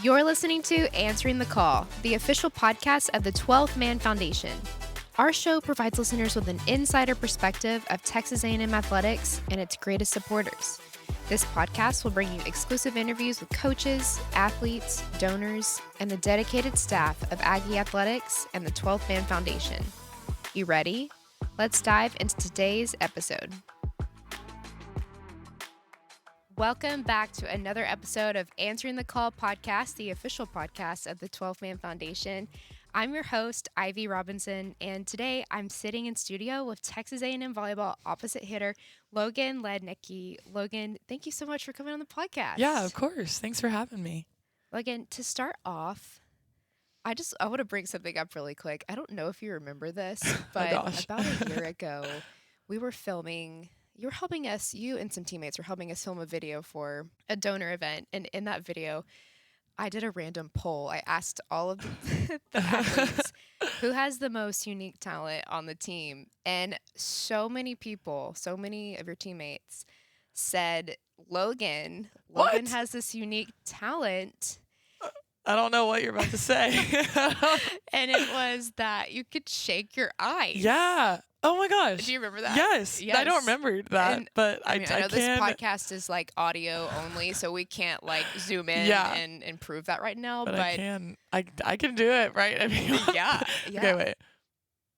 You're listening to Answering the Call, the official podcast of the 12th Man Foundation. Our show provides listeners with an insider perspective of Texas A&M athletics and its greatest supporters. This podcast will bring you exclusive interviews with coaches, athletes, donors, and the dedicated staff of Aggie Athletics and the 12th Man Foundation. You ready? Let's dive into today's episode. Welcome back to another episode of Answering the Call podcast, the official podcast of the 12th Man Foundation. I'm your host, Ivy Robinson, and today I'm sitting in studio with Texas A&M Volleyball opposite hitter, Logan Lednicky. Logan, thank you so much for coming on the podcast. Yeah, of course. Thanks for having me. Logan, to start off, I want to bring something up really quick. I don't know if you remember this, but about a year ago, we were filming. You were helping us, you and some teammates were helping us film a video for a donor event. And in that video, I did a random poll. I asked all of the athletes who has the most unique talent on the team. And so many people, so many of your teammates said, Logan has this unique talent. I don't know what you're about to say. And it was that you could shake your eyes. Yeah. Oh my gosh. Do you remember that? Yes. I don't remember that, but I know this podcast is like audio only, so we can't like zoom in and prove that right now. But I can. I can do it, right? I mean, yeah. Okay,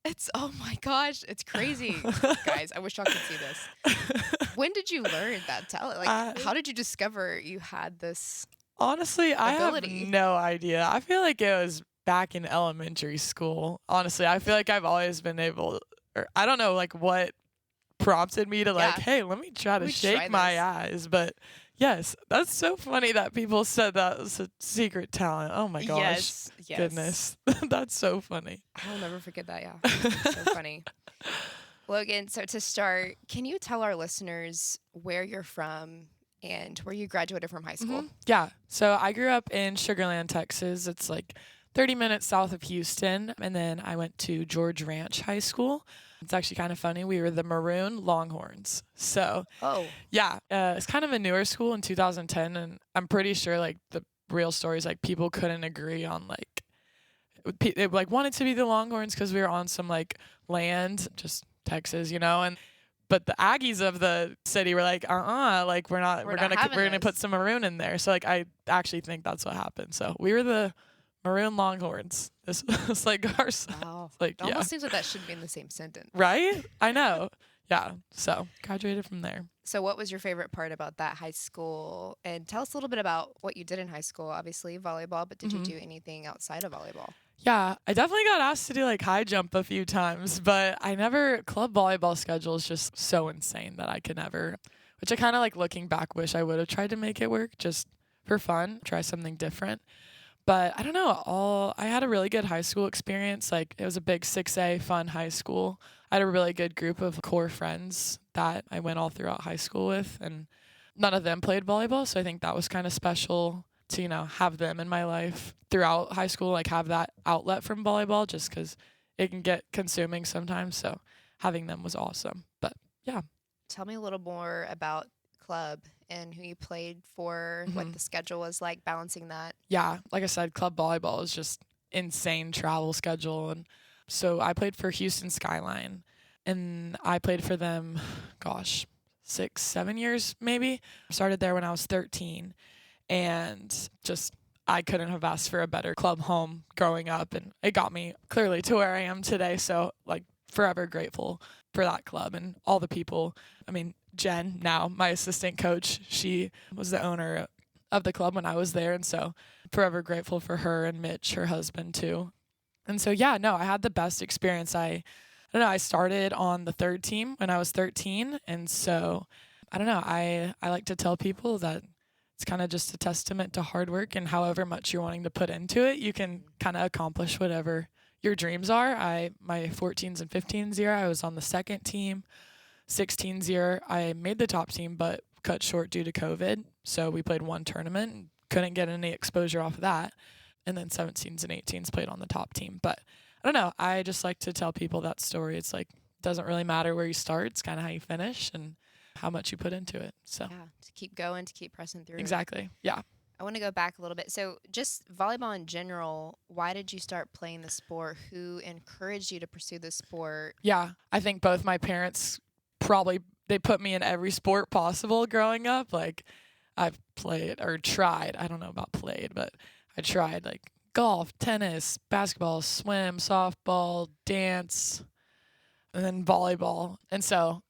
wait. Oh my gosh, it's crazy, guys. I wish y'all could see this. When did you learn that talent? Like, how did you discover you had this? Honestly, ability? I have no idea. I feel like it was back in elementary school. Honestly, I feel like I've always been able, or I don't know, like what prompted me to like, hey, let me try to shake my eyes. But yes, that's so funny that people said that was a secret talent. Oh my gosh. Yes. Goodness. That's so funny. I'll never forget that. Yeah. So funny. Logan, so to start, can you tell our listeners where you're from and where you graduated from high school? Mm-hmm. Yeah. So I grew up in Sugar Land, Texas. It's like 30 minutes south of Houston. And then I went to George Ranch High School. It's actually kind of funny. We were the Maroon Longhorns. So, yeah, it's kind of a newer school in 2010. And I'm pretty sure like the real story is like people couldn't agree on like, they like wanted to be the Longhorns because we were on some like land, just Texas, you know, but the Aggies of the city were like, like we're gonna put some maroon in there. So like I actually think that's what happened. So we were the Maroon Longhorns. This was like our wow. Like it almost seems like that should be in the same sentence. Right? I know. Yeah. So graduated from there. So what was your favorite part about that high school? And tell us a little bit about what you did in high school. Obviously volleyball, but did you do anything outside of volleyball? Yeah, I definitely got asked to do like high jump a few times, but club volleyball schedule is just so insane that I could never, which I kind of like looking back, wish I would have tried to make it work just for fun, try something different. But I don't know, I had a really good high school experience. Like it was a big 6A fun high school. I had a really good group of core friends that I went all throughout high school with, and none of them played volleyball. So I think that was kind of special to, you know, have them in my life throughout high school, like have that outlet from volleyball just because it can get consuming sometimes. So having them was awesome. But yeah. Tell me a little more about club and who you played for, what the schedule was like, balancing that. Yeah, like I said, club volleyball is just insane travel schedule. And so I played for Houston Skyline, and I played for them, 6-7 years maybe. Started there when I was 13, and just I couldn't have asked for a better club home growing up, and it got me clearly to where I am today. So like forever grateful for that club and all the people. I mean, Jen, now my assistant coach, she was the owner of the club when I was there. And so forever grateful for her and Mitch, her husband too. And so, yeah, no, I had the best experience. I don't know, I started on the third team when I was 13. And so, I don't know, I like to tell people that it's kind of just a testament to hard work, and however much you're wanting to put into it, you can kind of accomplish whatever your dreams are. My 14s and 15s year, I was on the second team. 16s year, I made the top team, but cut short due to COVID. So we played one tournament and couldn't get any exposure off of that. And then 17s and 18s played on the top team. But I don't know. I just like to tell people that story. It's like, it doesn't really matter where you start. It's kind of how you finish and how much you put into it. So yeah, to keep going, to keep pressing through. Exactly. Yeah. I want to go back a little bit. So, just volleyball in general, why did you start playing the sport? Who encouraged you to pursue the sport? Yeah, I think both my parents probably they put me in every sport possible growing up. Like I've played or tried, I don't know about played, but I tried like golf, tennis, basketball, swim, softball, dance, and then volleyball. And so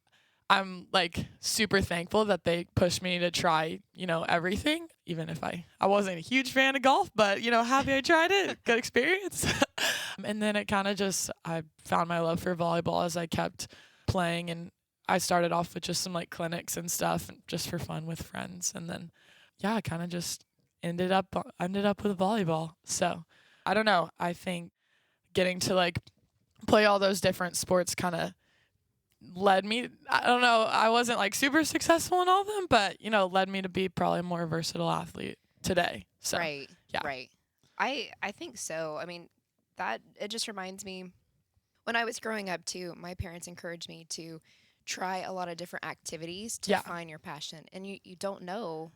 I'm like super thankful that they pushed me to try, everything, even if I wasn't a huge fan of golf, but happy I tried it. Good experience. And then it kind of just I found my love for volleyball as I kept playing, and I started off with just some like clinics and stuff just for fun with friends, and then yeah, I kind of just ended up with volleyball. So, I don't know. I think getting to like play all those different sports kind of led me, I don't know, I wasn't like super successful in all of them, but led me to be probably a more versatile athlete today. So Right. yeah. Right. I think so. I mean, that it just reminds me when I was growing up too, my parents encouraged me to try a lot of different activities to Yeah. find your passion. And you don't know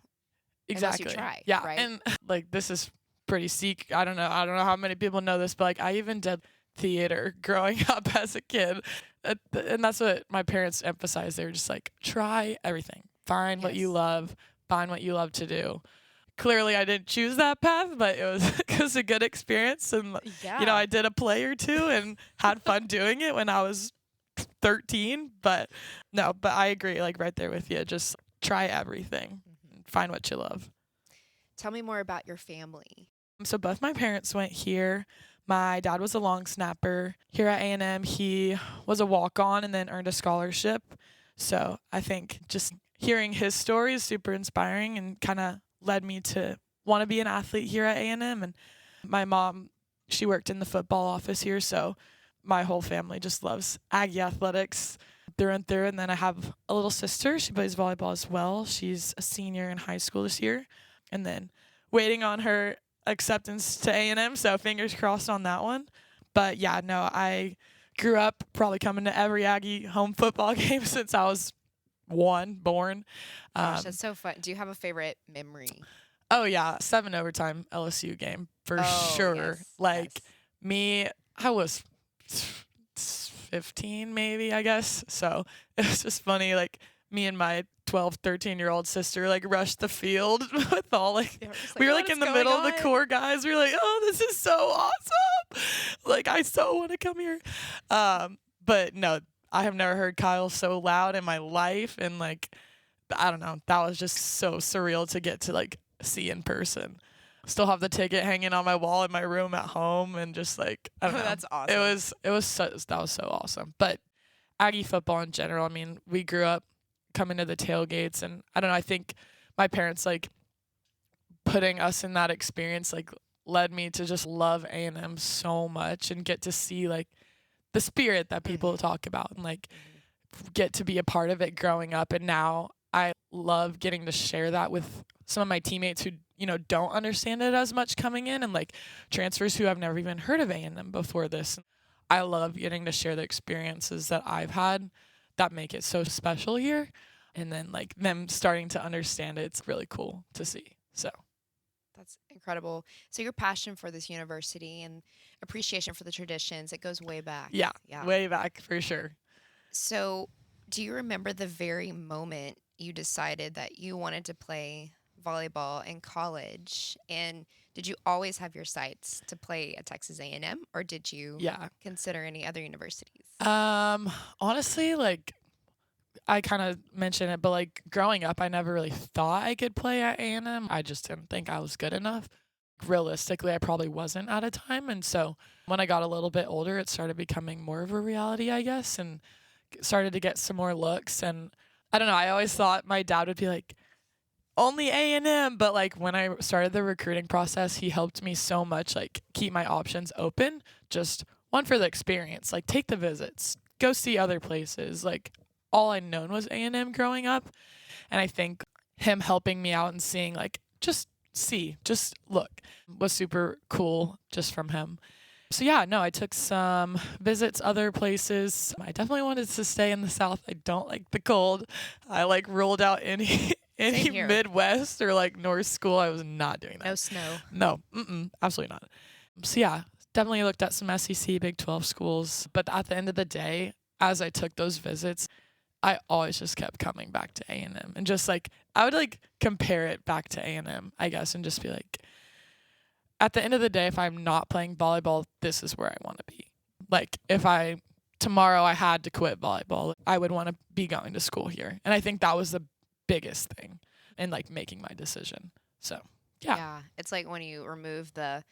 unless you Exactly. try, Yeah. right? And like this is pretty secret. I don't know how many people know this, but like I even did theater growing up as a kid. And that's what my parents emphasized. They were just like, try everything. Find what you Yes. love. Find what you love to do. Clearly I didn't choose that path, but it was a good experience, and Yeah. I did a play or two and had fun doing it when I was 13, but no, but I agree, like right there with you. Just try everything. Mhm. Find what you love. Tell me more about your family. So both my parents went here. My dad was a long snapper here at A&M. He was a walk-on and then earned a scholarship. So I think just hearing his story is super inspiring and kind of led me to want to be an athlete here at A&M. And my mom, she worked in the football office here, so my whole family just loves Aggie athletics through and through. And then I have a little sister. She plays volleyball as well. She's a senior in high school this year. And then waiting on her acceptance to A&M, so fingers crossed on that one. But yeah, no, I grew up probably coming to every Aggie home football game since I was born. Gosh, that's so fun. Do you have a favorite memory? Oh yeah, 7 overtime LSU game for Oh, sure. yes. Like Yes. me, I was 15 maybe, I guess. So it was just funny, like me and my 12, 13-year-old sister like rushed the field with all like They were just we were "What like is in the going middle of the on?" core guys. We were like, "Oh, this is so awesome. Like I so want to come here." But no, I have never heard Kyle so loud in my life, and like I don't know, that was just so surreal to get to like see in person. Still have the ticket hanging on my wall in my room at home, and just like I don't know. That's awesome. That was so awesome. But Aggie football in general, I mean, we grew up coming to the tailgates, and I don't know, I think my parents like putting us in that experience like led me to just love A&M so much and get to see like the spirit that people talk about, and like get to be a part of it growing up. And now I love getting to share that with some of my teammates who don't understand it as much coming in, and like transfers who have never even heard of A&M before this. I love getting to share the experiences that I've had that make it so special here, and then like them starting to understand it. It's really cool to see. So That's incredible. So your passion for this university and appreciation for the traditions, it goes way back. yeah, Yeah. way back for sure. So do you remember the very moment you decided that you wanted to play volleyball in college? And did you always have your sights to play at Texas A&M, or did you Yeah. consider any other universities? Honestly, like I kind of mentioned it, but like growing up, I never really thought I could play at A&M. I just didn't think I was good enough. Realistically, I probably wasn't at a time. And so when I got a little bit older, it started becoming more of a reality, I guess, and started to get some more looks. And I don't know, I always thought my dad would be like, only A&M, but like when I started the recruiting process, he helped me so much, like keep my options open. Just one, for the experience, like take the visits, go see other places. Like all I known was A&M growing up, and I think him helping me out and seeing like just look was super cool just from him. So yeah, no, I took some visits other places. I definitely wanted to stay in the South. I don't like the cold. I like ruled out any any Midwest or like North school, I was not doing that. No snow. No, absolutely not. So yeah, definitely looked at some SEC Big 12 schools. But at the end of the day, as I took those visits, I always just kept coming back to A&M. And just like, I would like compare it back to A&M, I guess, and just be like, at the end of the day, if I'm not playing volleyball, this is where I want to be. Like, if tomorrow I had to quit volleyball, I would want to be going to school here. And I think that was the biggest thing in like making my decision. So, yeah. Yeah. It's like when you remove the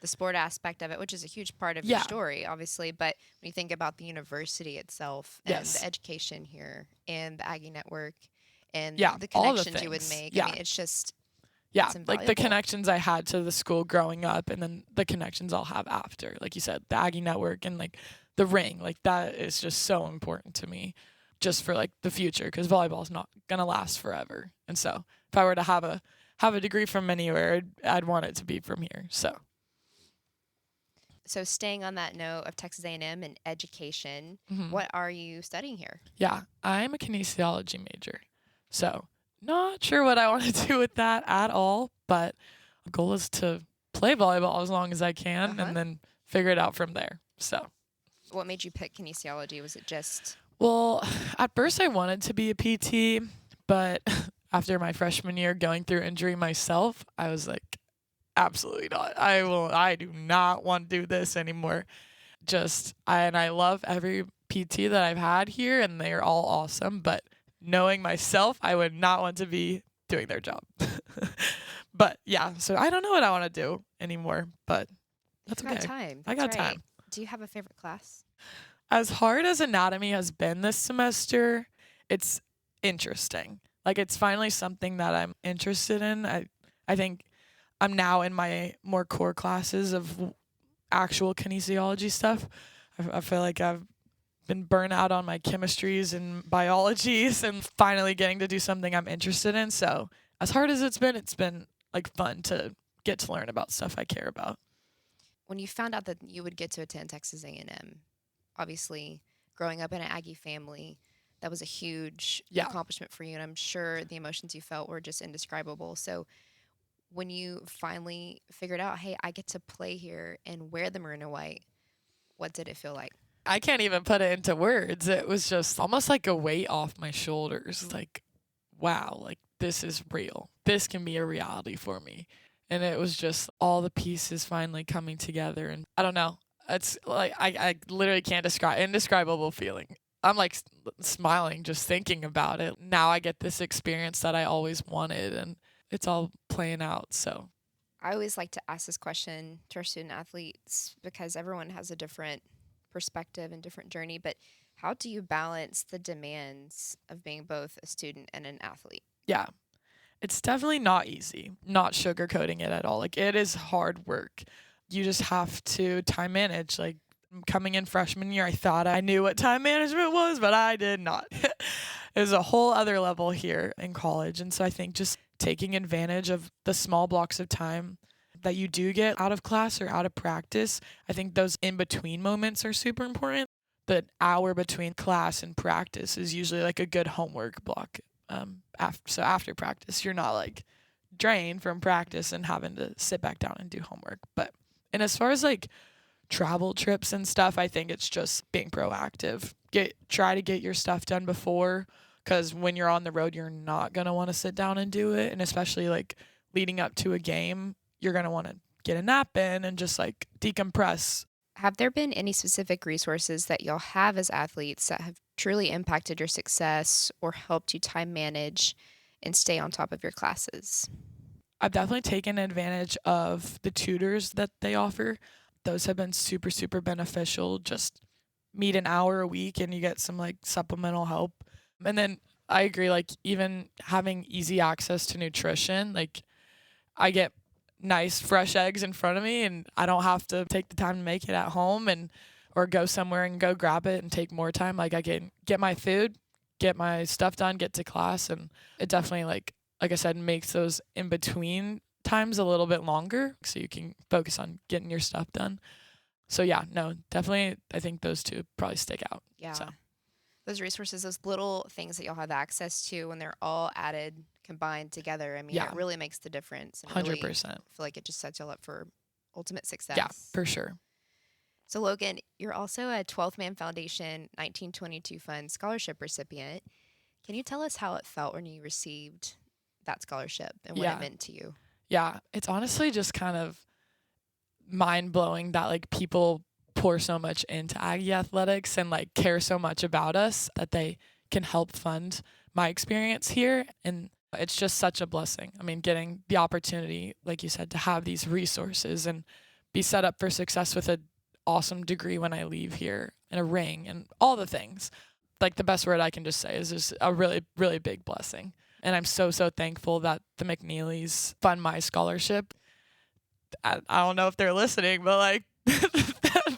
sport aspect of it, which is a huge part of your story, obviously. But when you think about the university itself and the education here and the Aggie network and the connections you would make, I mean, it's just, it's like the connections I had to the school growing up and then the connections I'll have after. Like you said, the Aggie network and like the ring, like that is just so important to me just for like the future, because volleyball is not going to last forever. And so if I were to have a degree from anywhere, I'd want it to be from here. So staying on that note of Texas A&M and education, what are you studying here? Yeah, I'm a kinesiology major. So not sure what I want to do with that at all, but the goal is to play volleyball as long as I can and then figure it out from there. So what made you pick kinesiology? Was it just... Well, at first I wanted to be a PT, but after my freshman year going through injury myself, I was like, absolutely not. I do not want to do this anymore. I love every PT that I've had here and they're all awesome, but knowing myself, I would not want to be doing their job. But yeah, so I don't know what I want to do anymore, but that's okay. I got time. Do you have a favorite class? As hard as anatomy has been this semester, it's interesting. Like, it's finally something that I'm interested in. I think I'm now in my more core classes of actual kinesiology stuff. I feel like I've been burnt out on my chemistries and biologies and finally getting to do something I'm interested in. So as hard as it's been like fun to get to learn about stuff I care about. When you found out that you would get to attend Texas A&M, obviously growing up in an Aggie family, that was a huge accomplishment for you. And I'm sure the emotions you felt were just indescribable. So when you finally figured out, hey, I get to play here and wear the maroon and white, what did it feel like? I can't even put it into words. It was just almost like a weight off my shoulders. Like, wow, like this is real. This can be a reality for me. And it was just all the pieces finally coming together. And I don't know. It's like, I literally can't describe, indescribable feeling. I'm like smiling just thinking about it. Now I get this experience that I always wanted and it's all playing out. So I always like to ask this question to our student athletes because everyone has a different perspective and different journey. But how do you balance the demands of being both a student and an athlete? Yeah, it's definitely not easy, not sugarcoating it at all. Like, it is hard work. You just have to time manage. Like, coming in freshman year, I thought I knew what time management was, but I did not. It was a whole other level here in college. And so I think just taking advantage of the small blocks of time that you do get out of class or out of practice, I think those in-between moments are super important. The hour between class and practice is usually like a good homework block. So after practice, you're not like drained from practice and having to sit back down and do homework. And as far as like travel trips and stuff, I think it's just being proactive. Try to get your stuff done before, because when you're on the road, you're not going to want to sit down and do it. And especially like leading up to a game, you're going to want to get a nap in and just like decompress. Have there been any specific resources that y'all have as athletes that have truly impacted your success or helped you time manage and stay on top of your classes? I've definitely taken advantage of the tutors that they offer. Those have been super, super beneficial. Just meet an hour a week and you get some like supplemental help. And then I agree, like even having easy access to nutrition, like I get nice fresh eggs in front of me and I don't have to take the time to make it at home or go somewhere and go grab it and take more time. Like I can get my food, get my stuff done, get to class, and it definitely like I said, makes those in between times a little bit longer so you can focus on getting your stuff done. So yeah, no, definitely I think those two probably stick out. Yeah. So those resources, those little things that you'll have access to when they're all added combined together, I mean, Yeah. it really makes the difference. And really, 100%. I feel like it just sets you up for ultimate success. Yeah, for sure. So, Logan, you're also a 12th Man Foundation 1922 Fund scholarship recipient. Can you tell us how it felt when you received that scholarship and what it meant to you? Yeah, it's honestly just kind of mind-blowing that like people pour so much into Aggie athletics and like care so much about us that they can help fund my experience here. And it's just such a blessing. I mean, getting the opportunity, like you said, to have these resources and be set up for success with an awesome degree when I leave here and a ring and all the things. Like the best word I can just say is just a really, really big blessing. And I'm so, so thankful that the McNeelys fund my scholarship. I don't know if they're listening, but like,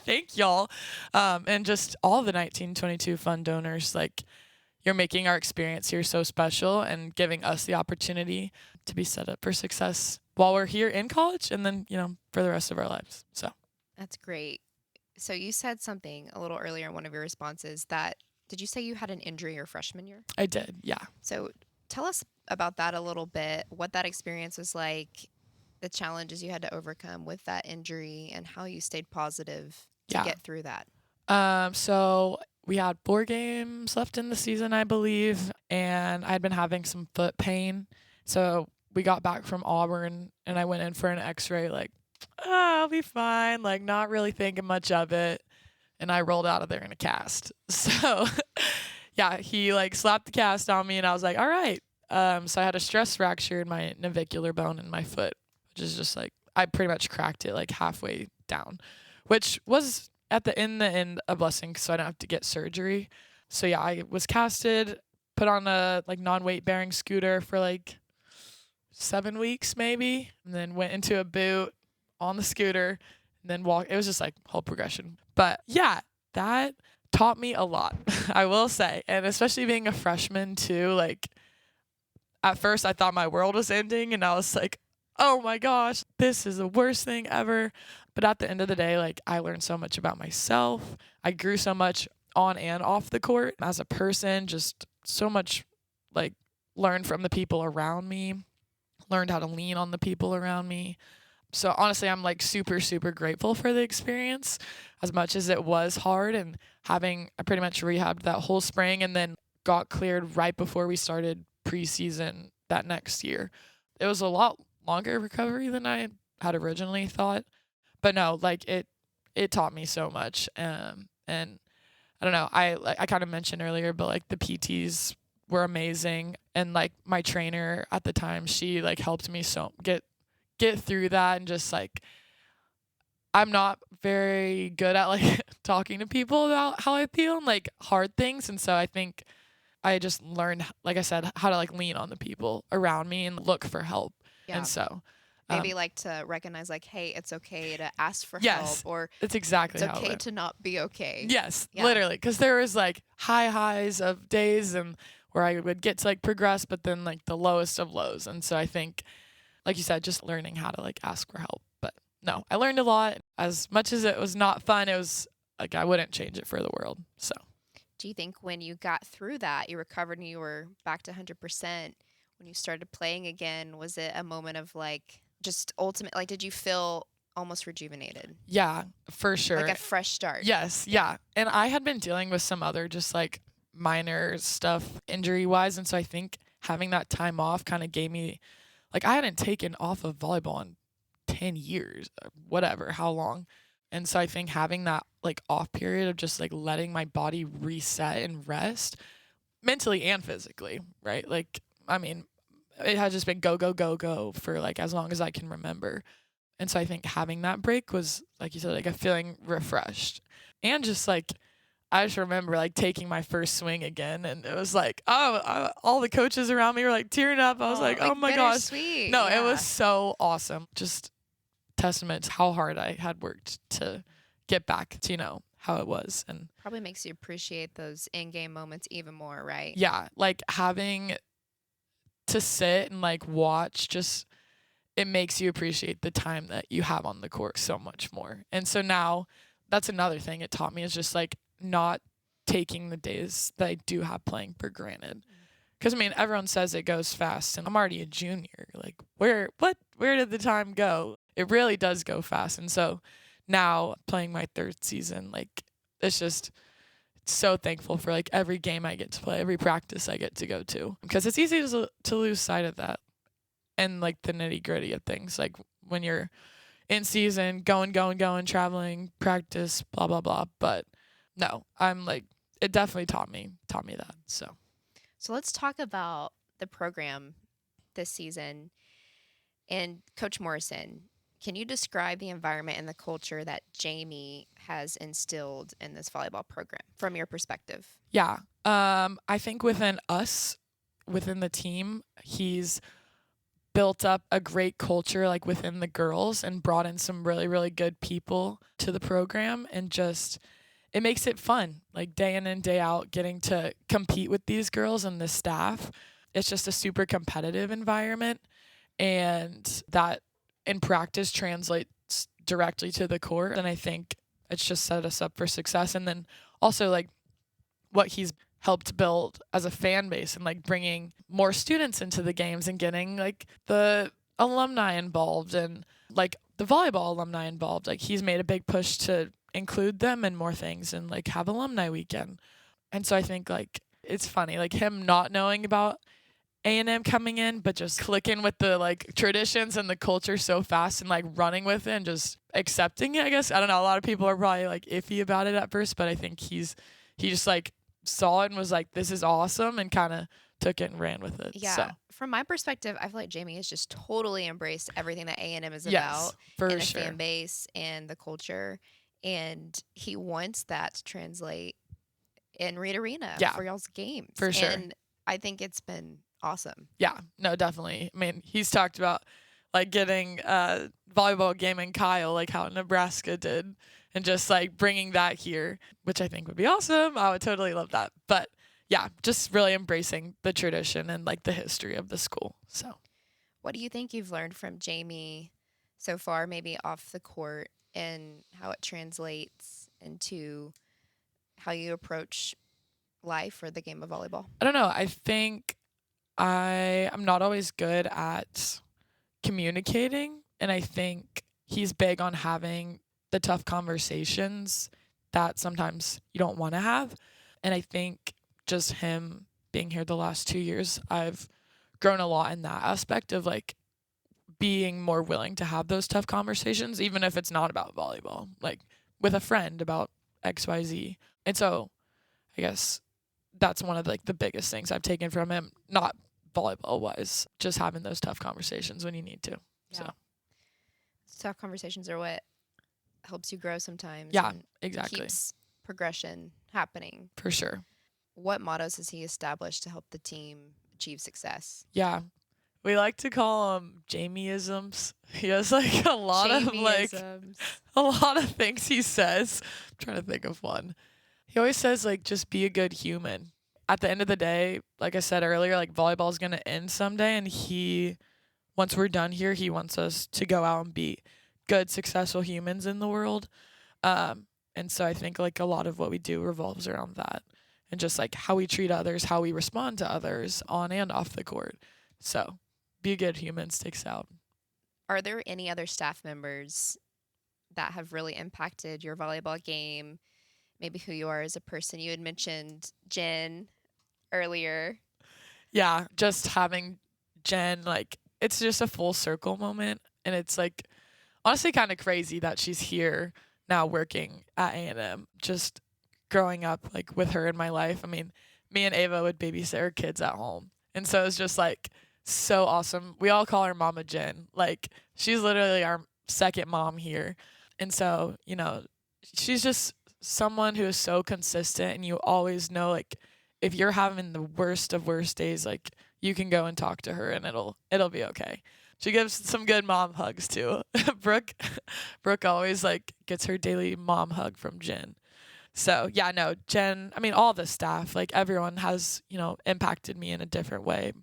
thank y'all. And just all the 1922 fund donors, like, you're making our experience here so special and giving us the opportunity to be set up for success while we're here in college and then, for the rest of our lives. So that's great. So you said something a little earlier in one of your responses did you say you had an injury your freshman year? I did, yeah. So tell us about that a little bit, what that experience was like, the challenges you had to overcome with that injury, and how you stayed positive to get through that. So we had 4 games left in the season, I believe, and I'd been having some foot pain. So we got back from Auburn, and I went in for an x-ray, like, I'll be fine, like, not really thinking much of it. And I rolled out of there in a cast. So, yeah, he, like, slapped the cast on me, and I was like, all right. So I had a stress fracture in my navicular bone in my foot, which is just, like, I pretty much cracked it, like, halfway down, which was in the end a blessing so I don't have to get surgery. So yeah, I was casted, put on a like non-weight bearing scooter for like 7 weeks maybe, and then went into a boot on the scooter and then walked. It was just like whole progression. But yeah, that taught me a lot, I will say. And especially being a freshman too, like at first I thought my world was ending and I was like, oh my gosh, this is the worst thing ever. But at the end of the day, like I learned so much about myself. I grew so much on and off the court as a person, just so much like learned from the people around me, learned how to lean on the people around me. So honestly, I'm like super, super grateful for the experience as much as it was hard and I pretty much rehabbed that whole spring and then got cleared right before we started preseason that next year. It was a lot longer recovery than I had originally thought. But no, like it taught me so much. And I don't know, I kind of mentioned earlier, but like the PTs were amazing. And like my trainer at the time, she like helped me so get through that. And just like, I'm not very good at like talking to people about how I feel and like hard things. And so I think I just learned, like I said, how to like lean on the people around me and look for help. Yeah. And so maybe like to recognize like, hey, it's okay to ask for yes, help, or it's exactly it's okay to not be okay. Yes, yeah. Literally, because there was like highs of days and where I would get to like progress, but then like the lowest of lows. And so I think, like you said, just learning how to like ask for help. But no, I learned a lot. As much as it was not fun, it was like I wouldn't change it for the world. So do you think when you got through that, you recovered and you were back to 100%, when you started playing again, was it a moment of like just ultimate, like did you feel almost rejuvenated? Yeah, for sure. Like a fresh start. Yes, yeah. And I had been dealing with some other just like minor stuff injury wise. And so I think having that time off kind of gave me, like I hadn't taken off of volleyball in 10 years, whatever, how long. And so I think having that like off period of just like letting my body reset and rest mentally and physically, right? Like, I mean, it had just been go, go, go, go for like as long as I can remember. And so I think having that break was, like you said, like a feeling refreshed. And just like, I just remember like taking my first swing again. And it was like, all the coaches around me were like tearing up. I was like, oh my gosh. No, yeah. It was so awesome. Just testament to how hard I had worked to get back to, how it was. And probably makes you appreciate those in-game moments even more, right? Yeah. Like having to sit and like watch, just it makes you appreciate the time that you have on the court so much more. And so now that's another thing it taught me, is just like not taking the days that I do have playing for granted. Because, I mean, everyone says it goes fast, and I'm already a junior. Like, where did the time go? It really does go fast. And so now playing my third season, like, it's just so thankful for, like, every game I get to play, every practice I get to go to. Because it's easy to lose sight of that and, like, the nitty gritty of things. Like, when you're in season, going, traveling, practice, blah, blah, blah. But no, I'm like, it definitely taught me that. So let's talk about the program this season. And Coach Morrison, can you describe the environment and the culture that Jamie has instilled in this volleyball program from your perspective? Yeah. I think within the team, he's built up a great culture, like, within the girls, and brought in some really, really good people to the program, and just it makes it fun, like, day in and day out, getting to compete with these girls and the staff. It's just a super competitive environment, and that in practice translates directly to the court. And I think it's just set us up for success. And then also, like, what he's helped build as a fan base, and, like, bringing more students into the games and getting, like, the alumni involved and, like, the volleyball alumni involved. Like, he's made a big push to include them in more things and, like, have alumni weekend. And so I think, like, it's funny, like, him not knowing about A&M coming in, but just clicking with the, like, traditions and the culture so fast, and, like, running with it and just accepting it, I guess. I don't know. A lot of people are probably, like, iffy about it at first, but I think he just, like, saw it and was like, this is awesome, and kind of took it and ran with it. Yeah. So. From my perspective, I feel like Jamie has just totally embraced everything that A&M is Yes, about, for and the sure. fan base and the culture. And he wants that to translate in Reed Arena for y'all's games. For sure. And I think it's been awesome. Yeah, no, definitely. I mean, he's talked about, like, getting a volleyball game in Kyle, like how Nebraska did, and just, like, bringing that here, which I think would be awesome. I would totally love that. But yeah, just really embracing the tradition and, like, the history of the school. So, what do you think you've learned from Jamie so far, maybe off the court, and how it translates into how you approach life or the game of volleyball? I don't know. I think I'm not always good at communicating, and I think he's big on having the tough conversations that sometimes you don't want to have. And I think just him being here the last 2 years, I've grown a lot in that aspect of, like, being more willing to have those tough conversations, even if it's not about volleyball, like with a friend about XYZ. And so I guess that's one of the, like, the biggest things I've taken from him, not volleyball wise, just having those tough conversations when you need to. Yeah. So tough conversations are what helps you grow sometimes. Yeah, and exactly. Keeps progression happening. For sure. What mottos has he established to help the team achieve success? Yeah. We like to call them Jamieisms. He has, like, a lot of things he says. I'm trying to think of one. He always says, like, just be a good human. At the end of the day, like I said earlier, like, volleyball is going to end someday, and once we're done here, he wants us to go out and be good, successful humans in the world. And so I think, like, a lot of what we do revolves around that, and just, like, how we treat others, how we respond to others on and off the court. So be a good human sticks out. Are there any other staff members that have really impacted your volleyball game? Maybe who you are as a person? You had mentioned Jen earlier. Yeah, just having Jen, like, it's just a full circle moment. And it's, like, honestly kind of crazy that she's here now working at A&M. Just growing up, like, with her in my life. I mean, me and Ava would babysit her kids at home. And so it's just, like, so awesome. We all call her Mama Jen. Like, she's literally our second mom here. And so, you know, she's just someone who is so consistent, and you always know, like, if you're having the worst of worst days, like, you can go and talk to her and it'll be okay. She gives some good mom hugs too. Brooke always, like, gets her daily mom hug from Jen. So yeah, no, Jen, I mean, all the staff, like, everyone has, you know, impacted me in a different way.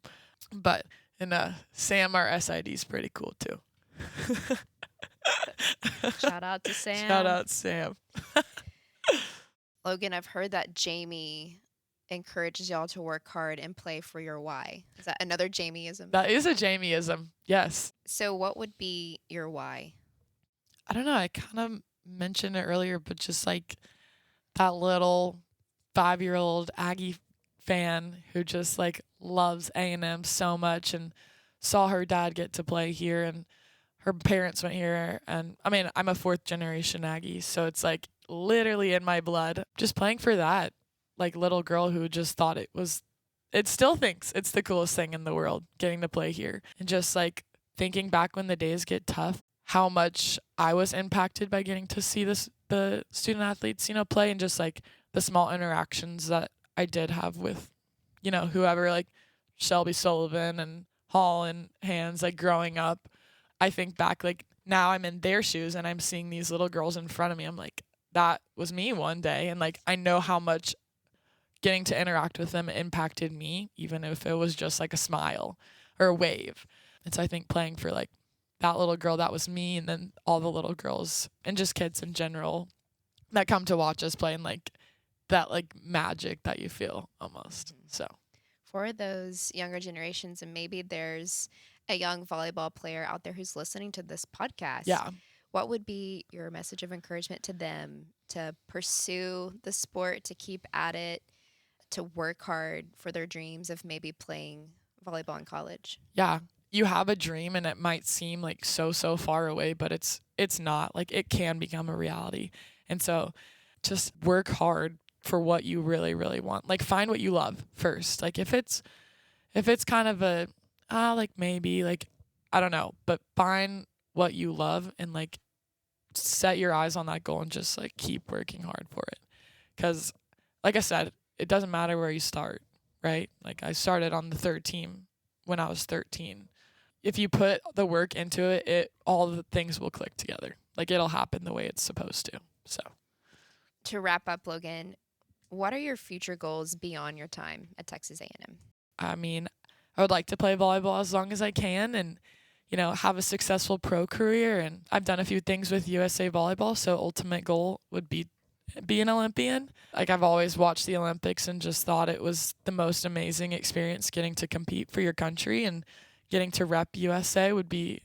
But Sam, our SID, is pretty cool too. Shout out to Sam. Shout out Sam. Logan, I've heard that Jamie encourages y'all to work hard and play for your why? Is that another Jamieism? That is a Jamieism. Yes. So what would be your why? I don't know. I kind of mentioned it earlier, but just like that little 5-year-old Aggie fan who just like loves A&M so much and saw her dad get to play here and her parents went here. And I mean, I'm a 4th generation Aggie, so it's like literally in my blood. Just playing for that like little girl who just thought it still thinks it's the coolest thing in the world getting to play here. And just like thinking back when the days get tough, how much I was impacted by getting to see the student athletes, play, and just like the small interactions that I did have with, whoever, like Shelby Sullivan and Hall and Hands, like growing up. I think back, like now I'm in their shoes and I'm seeing these little girls in front of me. I'm like, that was me one day. And like, I know how much getting to interact with them impacted me, even if it was just like a smile or a wave. And so I think playing for like that little girl, that was me, and then all the little girls and just kids in general that come to watch us play, and like that like magic that you feel almost. So for those younger generations, and maybe there's a young volleyball player out there who's listening to this podcast. Yeah. What would be your message of encouragement to them to pursue the sport, to keep at it, to work hard for their dreams of maybe playing volleyball in college? Yeah. You have a dream and it might seem like so far away, but it's not. Like it can become a reality. And so just work hard for what you really, really want. Like find what you love first. Like if it's kind of a like maybe like I don't know, but find what you love and like set your eyes on that goal and just like keep working hard for it. 'Cause like I said, it doesn't matter where you start, right? Like I started on the 3rd team when I was 13. If you put the work into it, all the things will click together. Like it'll happen the way it's supposed to. So to wrap up, Logan, what are your future goals beyond your time at Texas A&M? I mean, I would like to play volleyball as long as I can and, have a successful pro career. And I've done a few things with USA Volleyball. So ultimate goal would be an Olympian. Like I've always watched the Olympics and just thought it was the most amazing experience getting to compete for your country, and getting to rep USA would be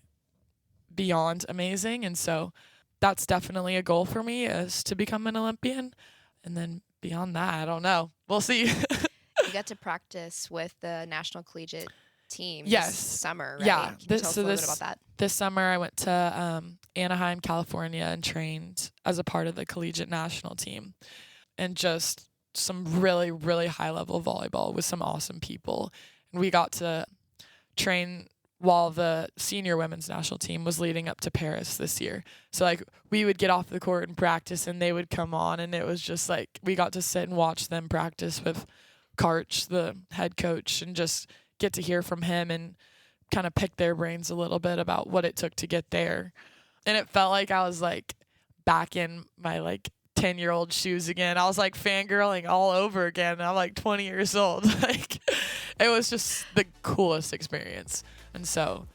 beyond amazing. And so that's definitely a goal for me, is to become an Olympian. And then beyond that, I don't know. We'll see. You got to practice with the national collegiate team this summer, right? Yeah. Can you tell us a little bit about that? This summer I went to Anaheim, California, and trained as a part of the collegiate national team. And just some really, really high-level volleyball with some awesome people. And we got to train while the senior women's national team was leading up to Paris this year. So like we would get off the court and practice and they would come on, and it was just like we got to sit and watch them practice with Karch, the head coach, and just get to hear from him and kind of pick their brains a little bit about what it took to get there. And it felt like I was like back in my like 10-year-old shoes again. I was like fangirling all over again. And I'm like 20 years old. Like it was just the coolest experience. And so,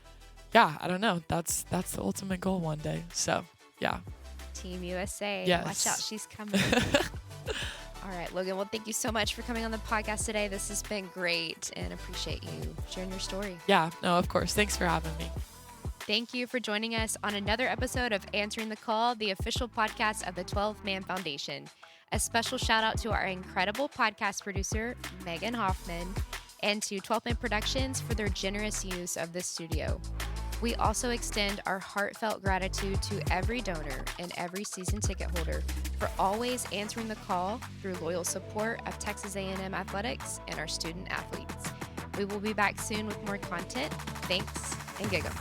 yeah, I don't know. That's the ultimate goal one day. So, yeah. Team USA. Yes. Watch out, she's coming. All right, Logan. Well, thank you so much for coming on the podcast today. This has been great, and appreciate you sharing your story. Yeah, no, of course. Thanks for having me. Thank you for joining us on another episode of Answering the Call, the official podcast of the 12 Man Foundation. A special shout out to our incredible podcast producer, Megan Hoffman, and to 12 Man Productions for their generous use of this studio. We also extend our heartfelt gratitude to every donor and every season ticket holder for always answering the call through loyal support of Texas A&M athletics and our student athletes. We will be back soon with more content. Thanks, and giggle.